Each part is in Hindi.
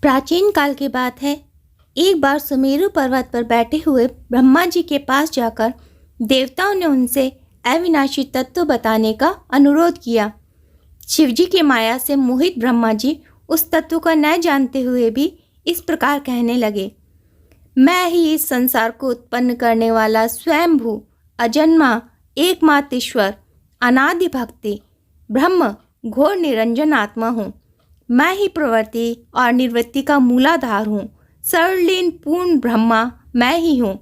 प्राचीन काल की बात है। एक बार सुमेरु पर्वत पर बैठे हुए ब्रह्मा जी के पास जाकर देवताओं ने उनसे अविनाशी तत्व बताने का अनुरोध किया। शिवजी की माया से मोहित ब्रह्मा जी उस तत्व को न जानते हुए भी इस प्रकार कहने लगे, मैं ही इस संसार को उत्पन्न करने वाला स्वयंभू अजन्मा एकमात्र ईश्वर अनादि भक्ति ब्रह्म घोर निरंजन आत्मा हूँ। मैं ही प्रवृत्ति और निवृत्ति का मूलाधार हूँ। सर्वलीन पूर्ण ब्रह्मा मैं ही हूँ।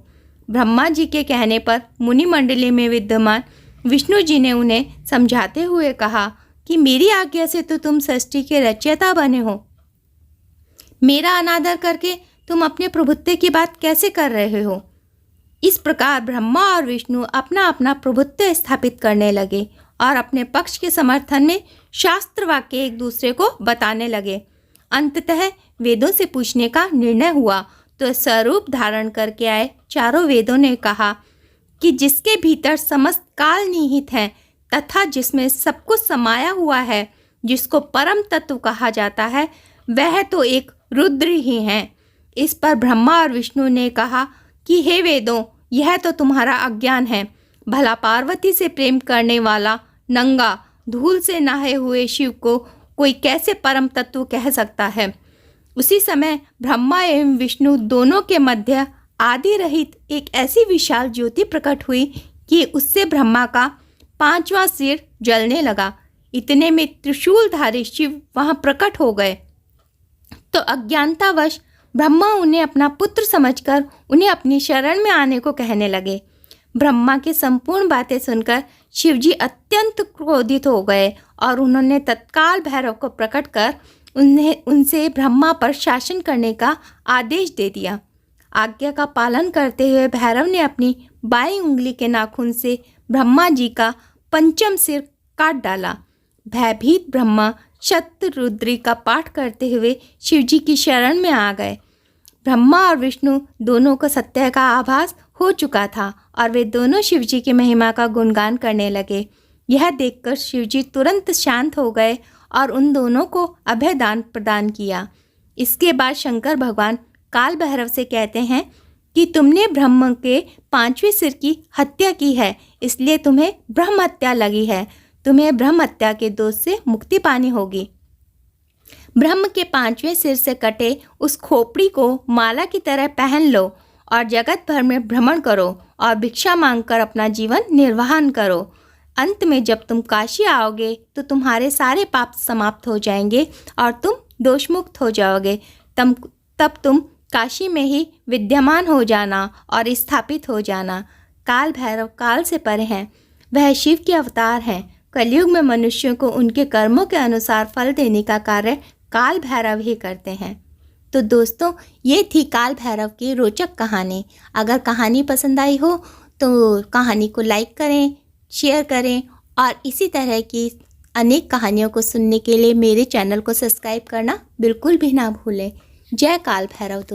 ब्रह्मा जी के कहने पर मुनि मंडली में विद्यमान विष्णु जी ने उन्हें समझाते हुए कहा कि मेरी आज्ञा से तो तुम सृष्टि के रचयिता बने हो। मेरा अनादर करके तुम अपने प्रभुत्व की बात कैसे कर रहे हो। इस प्रकार ब्रह्मा और विष्णु अपना अपना प्रभुत्व स्थापित करने लगे और अपने पक्ष के समर्थन में शास्त्र वाक्य एक दूसरे को बताने लगे। अंततः वेदों से पूछने का निर्णय हुआ तो स्वरूप धारण करके आए चारों वेदों ने कहा कि जिसके भीतर समस्त काल निहित है तथा जिसमें सब कुछ समाया हुआ है, जिसको परम तत्व कहा जाता है, वह तो एक रुद्र ही है। इस पर ब्रह्मा और विष्णु ने कहा कि हे वेदों, यह तो तुम्हारा अज्ञान है। भला पार्वती से प्रेम करने वाला नंगा धूल से नहाए हुए शिव को कोई कैसे परम तत्व कह सकता है। उसी समय ब्रह्मा एवं विष्णु दोनों के मध्य आदि रहित एक ऐसी विशाल ज्योति प्रकट हुई कि उससे ब्रह्मा का 5वां सिर जलने लगा। इतने में त्रिशूलधारी शिव वहां प्रकट हो गए तो अज्ञानतावश ब्रह्मा उन्हें अपना पुत्र समझकर उन्हें अपनी शरण में आने को कहने लगे। ब्रह्मा की संपूर्ण बातें सुनकर शिवजी अत्यंत क्रोधित हो गए और उन्होंने तत्काल भैरव को प्रकट कर उनसे ब्रह्मा पर शासन करने का आदेश दे दिया। आज्ञा का पालन करते हुए भैरव ने अपनी बाईं उंगली के नाखून से ब्रह्मा जी का 5वां सिर काट डाला। भयभीत ब्रह्मा शतरुद्री का पाठ करते हुए शिवजी की शरण में आ गए। ब्रह्मा और विष्णु दोनों को सत्य का आभास हो चुका था और वे दोनों शिवजी की महिमा का गुणगान करने लगे। यह देखकर शिवजी तुरंत शांत हो गए और उन दोनों को अभय दान प्रदान किया। इसके बाद शंकर भगवान काल भैरव से कहते हैं कि तुमने ब्रह्म के 5वें सिर की हत्या की है, इसलिए तुम्हें ब्रह्म हत्या लगी है। तुम्हें ब्रह्म हत्या के दोष से मुक्ति पानी होगी। ब्रह्म के 5वें सिर से कटे उस खोपड़ी को माला की तरह पहन लो और जगत भर में भ्रमण करो और भिक्षा मांगकर अपना जीवन निर्वाहन करो। अंत में जब तुम काशी आओगे तो तुम्हारे सारे पाप समाप्त हो जाएंगे और तुम दोषमुक्त हो जाओगे। तब तुम काशी में ही विद्यमान हो जाना और स्थापित हो जाना। काल भैरव काल से परे हैं। वह शिव के अवतार हैं। कलयुग में मनुष्यों को उनके कर्मों के अनुसार फल देने का कार्य काल भैरव ही करते हैं। तो दोस्तों, ये थी काल भैरव की रोचक कहानी। अगर कहानी पसंद आई हो तो कहानी को लाइक करें, शेयर करें और इसी तरह की अनेक कहानियों को सुनने के लिए मेरे चैनल को सब्सक्राइब करना बिल्कुल भी ना भूलें। जय काल भैरव दोस्तों।